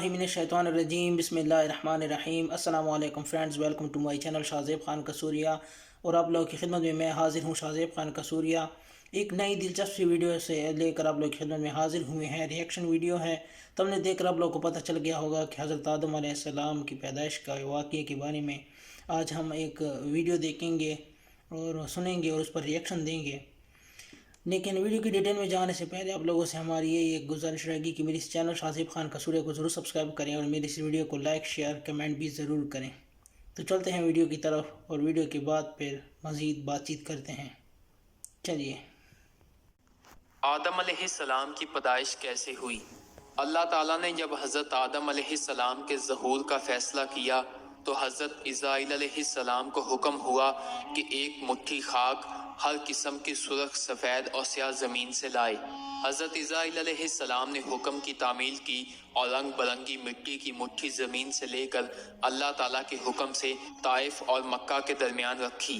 من الشیطان الرجیم بسم اللہ الرحمن الرحیم۔ السلام علیکم friends, welcome to my channel Shahzeb Khan Kasuriya, اور آپ لوگوں کی خدمت میں حاضر ہوں شاہزیب خان قصوریہ۔ ایک نئی دلچسپ ویڈیو سے لے کر آپ لوگوں کی خدمت میں حاضر ہوئے ہیں۔ ریئیکشن ویڈیو ہے، تو ہم نے دیکھ کر آپ لوگوں کو پتہ چل گیا ہوگا کہ حضرت آدم علیہ السلام کی پیدائش کا واقعے کے بارے میں آج ہم ایک ویڈیو دیکھیں گے اور سنیں گے اور اس پر ریئیکشن دیں گے۔ لیکن ویڈیو کی ڈیٹیل میں جانے سے پہلے آپ لوگوں سے ہماری یہ ایک گزارش رہے گی کہ میری اس چینل شاہزیب خان قصوریہ کو ضرور سبسکرائب کریں اور میری اس ویڈیو کو لائک شیئر کمنٹ بھی ضرور کریں۔ تو چلتے ہیں ویڈیو کی طرف اور ویڈیو کے بعد پھر مزید بات چیت کرتے ہیں۔ چلیے۔ آدم علیہ السلام کی پیدائش کیسے ہوئی؟ اللہ تعالیٰ نے جب حضرت آدم علیہ السلام کے ظہور کا فیصلہ کیا تو حضرت اسرائیل علیہ السلام کو حکم ہوا کہ ایک مٹھی خاک ہر قسم کی سرخ، سفید اور سیاہ زمین سے لائے۔ حضرت اسرائیل علیہ السلام نے حکم کی تعمیل کی اور رنگ برنگی مٹی کی مٹھی زمین سے لے کر اللہ تعالیٰ کے حکم سے طائف اور مکہ کے درمیان رکھی۔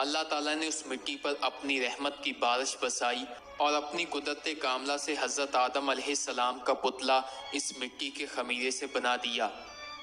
اللہ تعالیٰ نے اس مٹی پر اپنی رحمت کی بارش برسائی اور اپنی قدرت کاملہ سے حضرت آدم علیہ السلام کا پتلا اس مٹی کے خمیرے سے بنا دیا۔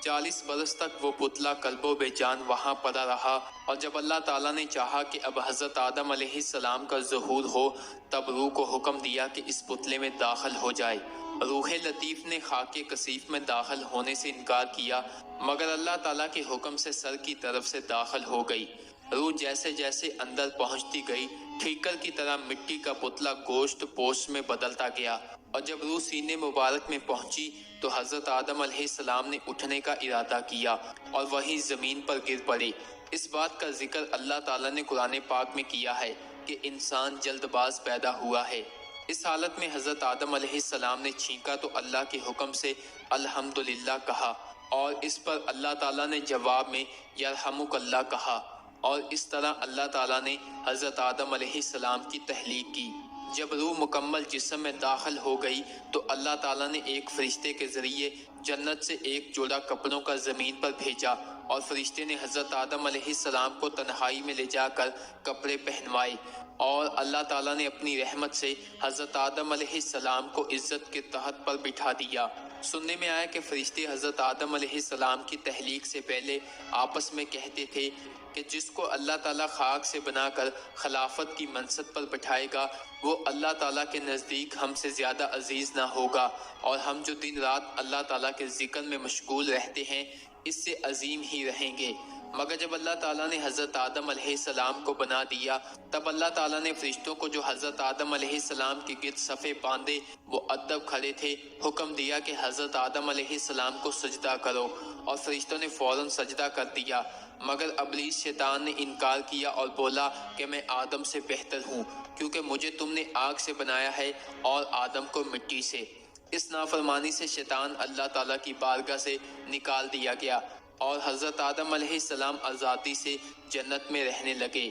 40 برس تک وہ پتلا قلب و بے جان وہاں پڑا رہا، اور جب اللہ تعالیٰ نے چاہا کہ اب حضرت آدم علیہ السلام کا ظہور ہو تب روح کو حکم دیا کہ اس پتلے میں داخل ہو جائے۔ روح لطیف نے خاک کثیف میں داخل ہونے سے انکار کیا، مگر اللہ تعالیٰ کے حکم سے سر کی طرف سے داخل ہو گئی۔ روح جیسے جیسے اندر پہنچتی گئی، ٹھیکر کی طرح مٹی کا پتلا گوشت پوشت میں بدلتا گیا، اور جب روح سینے مبارک میں پہنچی تو حضرت آدم علیہ السلام نے اٹھنے کا ارادہ کیا اور وہی زمین پر گر پڑے۔ اس بات کا ذکر اللہ تعالیٰ نے قرآن پاک میں کیا ہے کہ انسان جلد باز پیدا ہوا ہے۔ اس حالت میں حضرت آدم علیہ السلام نے چھینکا تو اللہ کے حکم سے الحمدللہ کہا، اور اس پر اللہ تعالیٰ نے جواب میں یرحمک اللہ کہا، اور اس طرح اللہ تعالیٰ نے حضرت آدم علیہ السلام کی تخلیق کی۔ جب روح مکمل جسم میں داخل ہو گئی تو اللہ تعالیٰ نے ایک فرشتے کے ذریعے جنت سے ایک جوڑا کپڑوں کا زمین پر بھیجا، اور فرشتے نے حضرت آدم علیہ السلام کو تنہائی میں لے جا کر کپڑے پہنوائے، اور اللہ تعالیٰ نے اپنی رحمت سے حضرت آدم علیہ السلام کو عزت کے تحت پر بٹھا دیا۔ سننے میں آیا کہ فرشتے حضرت آدم علیہ السلام کی تخلیق سے پہلے آپس میں کہتے تھے کہ جس کو اللہ تعالیٰ خاک سے بنا کر خلافت کی منصب پر بٹھائے گا وہ اللہ تعالیٰ کے نزدیک ہم سے زیادہ عزیز نہ ہوگا، اور ہم جو دن رات اللہ تعالیٰ کے ذکر میں مشغول رہتے ہیں اس سے عظیم ہی رہیں گے۔ مگر جب اللہ تعالیٰ نے حضرت آدم علیہ السلام کو بنا دیا تب اللہ تعالیٰ نے فرشتوں کو جو حضرت آدم علیہ السلام کے گرد صفے باندھے وہ ادب کھڑے تھے حکم دیا کہ حضرت آدم علیہ السلام کو سجدہ کرو، اور فرشتوں نے فوراً سجدہ کر دیا، مگر ابلیس شیطان نے انکار کیا اور بولا کہ میں آدم سے بہتر ہوں، کیونکہ مجھے تم نے آگ سے بنایا ہے اور آدم کو مٹی سے۔ اس نافرمانی سے شیطان اللہ تعالیٰ کی بارگاہ سے نکال دیا گیا، اور حضرت آدم علیہ السلام آزادی سے جنت میں رہنے لگے۔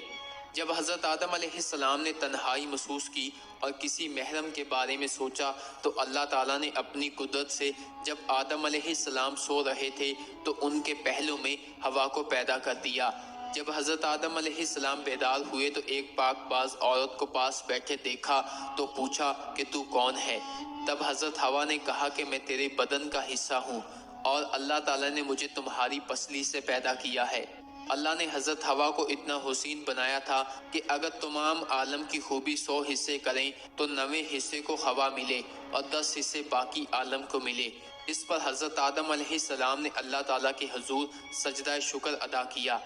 جب حضرت آدم علیہ السلام نے تنہائی محسوس کی اور کسی محرم کے بارے میں سوچا تو اللہ تعالیٰ نے اپنی قدرت سے جب آدم علیہ السلام سو رہے تھے تو ان کے پہلو میں ہوا کو پیدا کر دیا۔ جب حضرت آدم علیہ السلام بیدار ہوئے تو ایک پاک باز عورت کو پاس بیٹھے دیکھا تو پوچھا کہ تو کون ہے؟ تب حضرت ہوا نے کہا کہ میں تیرے بدن کا حصہ ہوں، اور اللہ تعالیٰ نے مجھے تمہاری پسلی سے پیدا کیا ہے۔ اللہ نے حضرت ہوا کو اتنا حسین بنایا تھا کہ اگر تمام عالم کی خوبی 100 حصے کریں تو 90 حصے کو ہوا ملے اور 10 حصے باقی عالم کو ملے۔ اس پر حضرت آدم علیہ السلام نے اللہ تعالیٰ کے حضور سجدہ شکر ادا کیا۔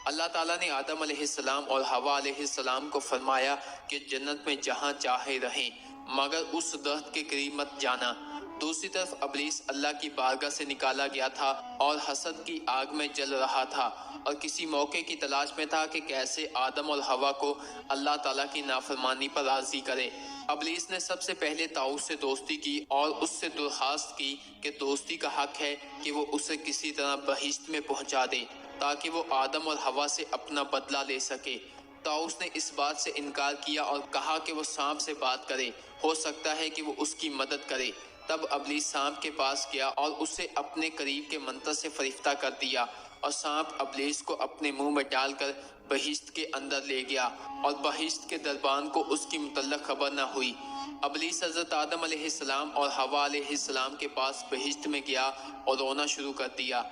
اللہ تعالیٰ نے آدم علیہ السلام اور ہوا علیہ السلام کو فرمایا کہ جنت میں جہاں چاہے رہیں، مگر اس درخت کے قریب مت جانا۔ دوسری طرف ابلیس اللہ کی بارگاہ سے نکالا گیا تھا اور حسد کی آگ میں جل رہا تھا، اور کسی موقع کی تلاش میں تھا کہ کیسے آدم اور ہوا کو اللہ تعالیٰ کی نافرمانی پر راضی کرے۔ ابلیس نے سب سے پہلے طاؤس سے دوستی کی اور اس سے درخواست کی کہ دوستی کا حق ہے کہ وہ اسے کسی طرح بہشت میں پہنچا دے تاکہ وہ آدم اور ہوا سے اپنا بدلہ لے سکے۔ طاؤس نے اس بات سے انکار کیا اور کہا کہ وہ سانپ سے بات کرے، ہو سکتا ہے کہ وہ اس کی مدد کرے۔ تب ابلیس سانپ کے پاس گیا اور اسے اپنے قریب کے منتر سے فریفتہ کر دیا، اور سانپ ابلیس کو اپنے منہ میں ڈال کر بہشت کے اندر لے گیا، اور بہشت کے دربان کو اس کی متعلق خبر نہ ہوئی۔ ابلیس حضرت آدم علیہ السلام اور حوا علیہ السلام کے پاس بہشت میں گیا اور رونا شروع کر دیا۔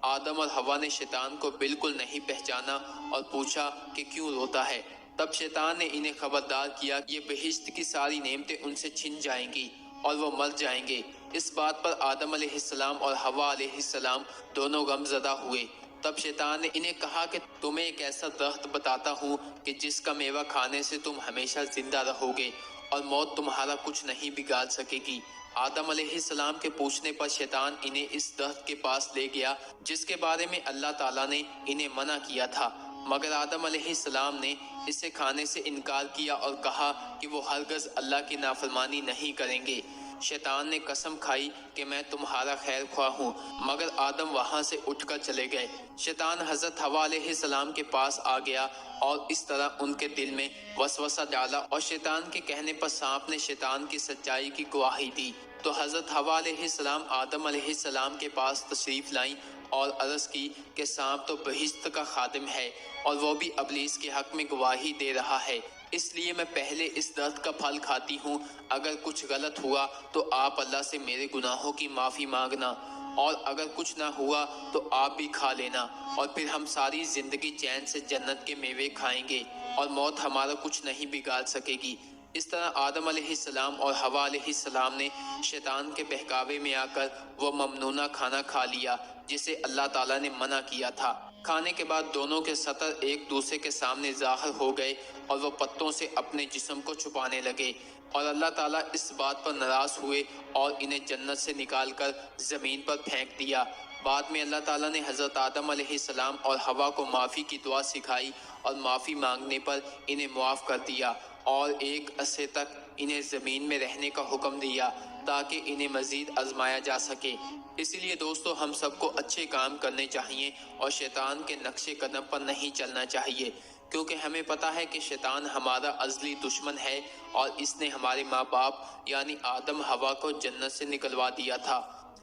آدم اور حوا نے شیطان کو بالکل نہیں پہچانا اور پوچھا کہ کیوں روتا ہے۔ تب شیطان نے انہیں خبردار کیا کہ یہ بہشت کی ساری نعمتیں ان سے چھن جائیں گی اور وہ مر جائیں گے۔ اس بات پر آدم علیہ السلام اور حوا علیہ السلام دونوں غم زدہ ہوئے۔ تب شیطان نے انہیں کہا کہ تمہیں ایک ایسا درخت بتاتا ہوں کہ جس کا میوہ کھانے سے تم ہمیشہ زندہ رہو گے اور موت تمہارا کچھ نہیں بگاڑ سکے گی۔ آدم علیہ السلام کے پوچھنے پر شیطان انہیں اس درخت کے پاس لے گیا جس کے بارے میں اللہ تعالیٰ نے انہیں منع کیا تھا، مگر آدم علیہ السلام نے اسے کھانے سے انکار کیا اور کہا کہ وہ ہرگز اللہ کی نافرمانی نہیں کریں گے۔ شیطان نے قسم کھائی کہ میں تمہارا خیر خواہ ہوں، مگر آدم وہاں سے اٹھ کر چلے گئے۔ شیطان حضرت حوا علیہ السلام کے پاس آ گیا اور اس طرح ان کے دل میں وسوسہ ڈالا، اور شیطان کے کہنے پر سانپ نے شیطان کی سچائی کی گواہی دی۔ تو حضرت حوا علیہ السلام آدم علیہ السلام کے پاس تشریف لائیں اور عرض کی کہ سانپ تو بہشت کا خادم ہے اور وہ بھی ابلیس کے حق میں گواہی دے رہا ہے، اس لیے میں پہلے اس درخت کا پھل کھاتی ہوں۔ اگر کچھ غلط ہوا تو آپ اللہ سے میرے گناہوں کی معافی مانگنا، اور اگر کچھ نہ ہوا تو آپ بھی کھا لینا، اور پھر ہم ساری زندگی چین سے جنت کے میوے کھائیں گے اور موت ہمارا کچھ نہیں بگاڑ سکے گی۔ اس طرح آدم علیہ السلام اور حوا علیہ السلام نے شیطان کے بہکاوے میں آ کر وہ ممنوعہ کھانا کھا لیا جسے اللہ تعالیٰ نے منع کیا تھا۔ کھانے کے بعد دونوں کے سطر ایک دوسرے کے سامنے ظاہر ہو گئے اور وہ پتوں سے اپنے جسم کو چھپانے لگے، اور اللہ تعالیٰ اس بات پر ناراض ہوئے اور انہیں جنت سے نکال کر زمین پر پھینک دیا۔ بعد میں اللہ تعالیٰ نے حضرت آدم علیہ السلام اور حوا کو معافی کی دعا سکھائی اور معافی مانگنے پر انہیں معاف کر دیا، اور ایک عرصے تک انہیں زمین میں رہنے کا حکم دیا تاکہ انہیں مزید آزمایا جا سکے۔ اسی لیے دوستو، ہم سب کو اچھے کام کرنے چاہیے اور شیطان کے نقش قدم پر نہیں چلنا چاہیے، کیونکہ ہمیں پتہ ہے کہ شیطان ہمارا ازلی دشمن ہے اور اس نے ہمارے ماں باپ یعنی آدم حوا کو جنت سے نکلوا دیا تھا،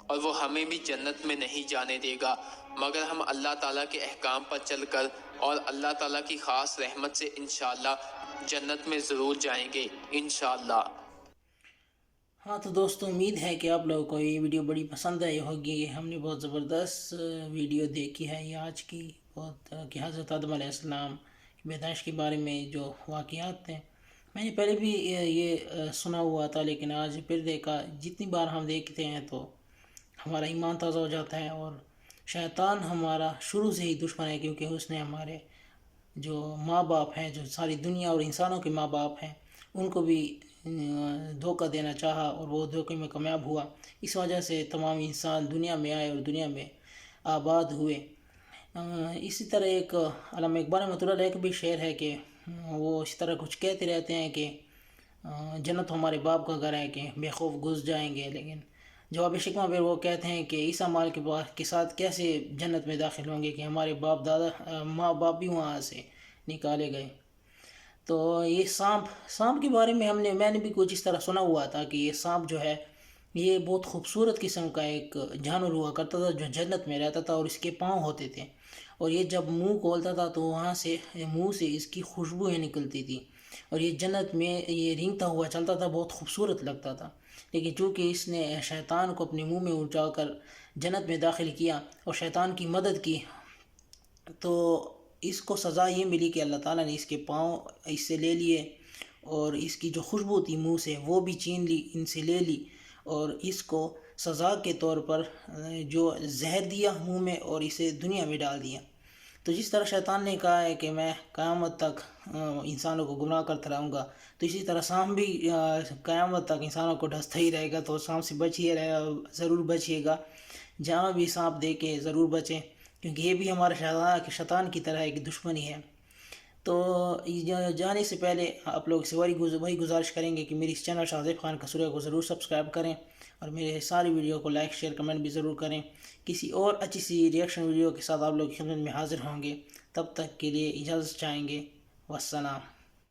اور وہ ہمیں بھی جنت میں نہیں جانے دے گا، مگر ہم اللہ تعالیٰ کے احکام پر چل کر اور اللہ تعالیٰ کی خاص رحمت سے انشاءاللہ جنت میں ضرور جائیں گے انشاءاللہ۔ ہاں تو دوستو، امید ہے کہ آپ لوگوں کو یہ ویڈیو بڑی پسند آئی ہوگی۔ ہم نے بہت زبردست ویڈیو دیکھی ہے یہ آج کی، بہت کہ حضرت آدم علیہ السلام کی پیدائش کے بارے میں جو واقعات ہیں، میں نے پہلے بھی یہ سنا ہوا تھا، لیکن آج پھر دیکھا۔ جتنی بار ہم دیکھتے ہیں تو ہمارا ایمان تازہ ہو جاتا ہے، اور شیطان ہمارا شروع سے ہی دشمن ہے، کیونکہ اس نے ہمارے جو ماں باپ ہیں، جو ساری دنیا اور انسانوں کے ماں باپ ہیں، ان کو بھی دھوکہ دینا چاہا اور وہ دھوکے میں کامیاب ہوا۔ اس وجہ سے تمام انسان دنیا میں آئے اور دنیا میں آباد ہوئے۔ اسی طرح ایک علامہ اقبال رحمۃ اللہ علیہ کا بھی شعر ہے کہ وہ اس طرح کچھ کہتے رہتے ہیں کہ جنت ہمارے باپ کا گھر ہے کہ بے خوف گھس جائیں گے، لیکن جواب شکوہ پہ وہ کہتے ہیں کہ عیسیٰ مال کے ساتھ کیسے جنت میں داخل ہوں گے کہ ہمارے ماں باپ بھی وہاں سے نکالے گئے۔ تو یہ سانپ کے بارے میں میں نے بھی کچھ اس طرح سنا ہوا تھا کہ یہ سانپ جو ہے یہ بہت خوبصورت قسم کا ایک جانور ہوا کرتا تھا جو جنت میں رہتا تھا، اور اس کے پاؤں ہوتے تھے، اور یہ جب منہ کھولتا تھا تو وہاں سے منہ سے اس کی خوشبوئیں نکلتی تھی، اور یہ جنت میں یہ رینگتا ہوا چلتا تھا، بہت خوبصورت لگتا تھا۔ لیکن چونکہ اس نے شیطان کو اپنے منہ میں اٹھا کر جنت میں داخل کیا اور شیطان کی مدد کی، تو اس کو سزا یہ ملی کہ اللہ تعالیٰ نے اس کے پاؤں اس سے لے لیے، اور اس کی جو خوشبو تھی منہ سے وہ بھی چھین لی، ان سے لے لی، اور اس کو سزا کے طور پر جو زہر دیا منہ میں اور اسے دنیا میں ڈال دیا۔ تو جس طرح شیطان نے کہا ہے کہ میں قیامت تک انسانوں کو گمراہ کرتا رہوں گا، تو اسی طرح سانپ بھی قیامت تک انسانوں کو ڈستا ہی رہے گا، تو سانپ سے بچیے ضرور بچیے گا۔ جہاں بھی سانپ دیکھیں ضرور بچیں، کیونکہ یہ بھی ہمارے شیطان کی طرح ایک دشمنی ہے۔ تو جانے سے پہلے آپ لوگ سے وہی گزارش کریں گے کہ میری اس چینل شاہزیب خان کسوریہ کو ضرور سبسکرائب کریں، اور میرے ساری ویڈیو کو لائک شیئر کمنٹ بھی ضرور کریں۔ کسی اور اچھی سی ریئیکشن ویڈیو کے ساتھ آپ لوگ کی خدمت میں حاضر ہوں گے، تب تک کے لیے اجازت چاہیں گے۔ والسلام۔